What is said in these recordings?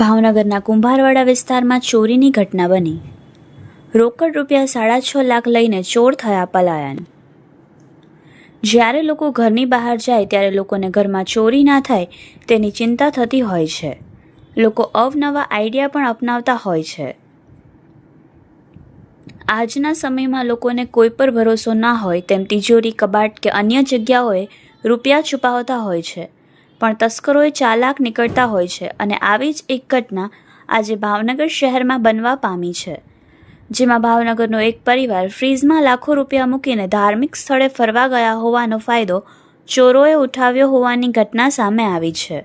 ભાવનગરના કુંભારવાડા વિસ્તારમાં ચોરીની ઘટના બની. રોકડ રૂપિયા 6.5 લાખ લઈને ચોર થયા પલાયન. જ્યારે લોકો ઘરની બહાર જાય ત્યારે લોકોને ઘરમાં ચોરી ના થાય તેની ચિંતા થતી હોય છે. લોકો અવનવા આઈડિયા પણ અપનાવતા હોય છે. આજના સમયમાં લોકોને કોઈ પર ભરોસો ના હોય તેમ તિજોરી, કબાટ કે અન્ય જગ્યાઓએ રૂપિયા છુપાવતા હોય છે, પણ તસ્કરોએ ચાલાક નીકળતા હોય છે અને આવી જ એક ઘટના આજે ભાવનગર શહેરમાં બનવા પામી છે, જેમાં ભાવનગરનો એક પરિવાર ફ્રીઝમાં લાખો રૂપિયા મૂકીને ધાર્મિક સ્થળે ફરવા ગયા હોવાનો ફાયદો ચોરોએ ઉઠાવ્યો હોવાની ઘટના સામે આવી છે.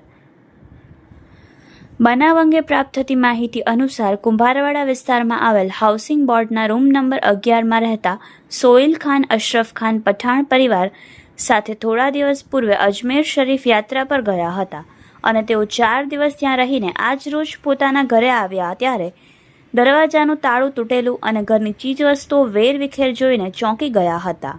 બનાવ અંગે પ્રાપ્ત થતી માહિતી અનુસાર કુંભારવાડા વિસ્તારમાં આવેલ હાઉસિંગ બોર્ડના રૂમ નંબર 11માં રહેતા સોઇલ ખાન અશરફ ખાન પઠાણ પરિવાર સાથે થોડા દિવસ પૂર્વે અજમેર શરીફ યાત્રા પર ગયા હતા અને તેઓ 4 દિવસ ત્યાં રહીને આજ રોજ પોતાના ઘરે આવ્યા ત્યારે દરવાજાનું તાળું તૂટેલું અને ઘરની ચીજવસ્તુઓ વેરવિખેર જોઈને ચોંકી ગયા હતા.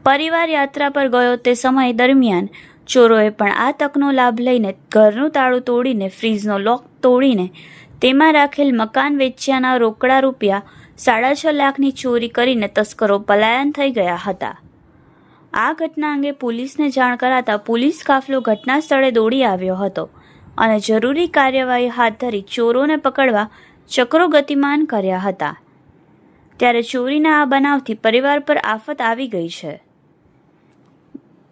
પરિવાર યાત્રા પર ગયો તે સમય દરમિયાન ચોરોએ પણ આ તકનો લાભ લઈને ઘરનું તાળું તોડીને ફ્રીજનો લોક તોડીને તેમાં રાખેલ મકાન વેચ્યાના રોકડા રૂપિયા 6.5 લાખની ચોરી કરીને તસ્કરો પલાયન થઈ ગયા હતા. આ ઘટના અંગે પોલીસને જાણ કરાતા પોલીસ કાફલો ઘટના સ્થળે દોડી આવ્યો હતો અને જરૂરી કાર્યવાહી હાથ ધરી ચોરોને પકડવા ચક્રો ગતિમાન કર્યા હતા. ત્યારે ચોરીના આ બનાવથી પરિવાર પર આફત આવી ગઈ છે.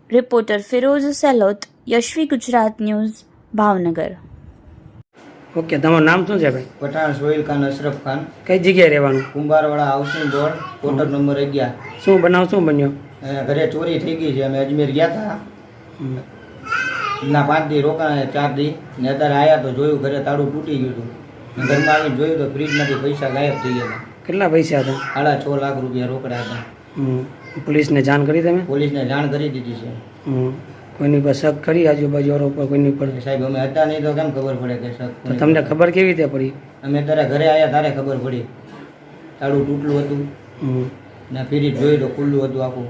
Reporter Firoz Selot, Yashvi Gujarat news, Bhavnagar. Okay, તમારું નામ શું છે ભાઈ? પઠાણ સોહેલ ખાન અશરફ ખાન. કઈ જગ્યાએ રહેવાનું? Kumbharwada housing board, quarter number 11. શું બનાવ શું બન્યો? ઘરે ચોરી થઈ ગઈ છે. અમે અજમેર ગયા હતા ના 5 દી રોકાણા, 4 દી ને અત્યારે આવ્યા તો જોયું ઘરે તાળું તૂટી ગયું હતું. ઘરમાં આવીને જોયું તો ફ્રીજમાંથી પૈસા ગાયબ થઈ ગયા હતા. કેટલા પૈસા હતા? 6.5 લાખ રૂપિયા રોકડા હતા. પોલીસને જાણ કરી તમે? પોલીસને જાણ કરી દીધી છે. કોઈની પર શક કરી આજુબાજુ વાળો પર કોઈની પર? સાહેબ અમે હતા નહીં તો કેમ ખબર પડે કે શક? તો તમને ખબર કેવી રીતે પડી? અમે ત્યારે ઘરે આવ્યા ત્યારે ખબર પડી. તાળું તૂટલું હતું ને ફ્રીજ જોયું તો ખુલ્લું હતું આખું.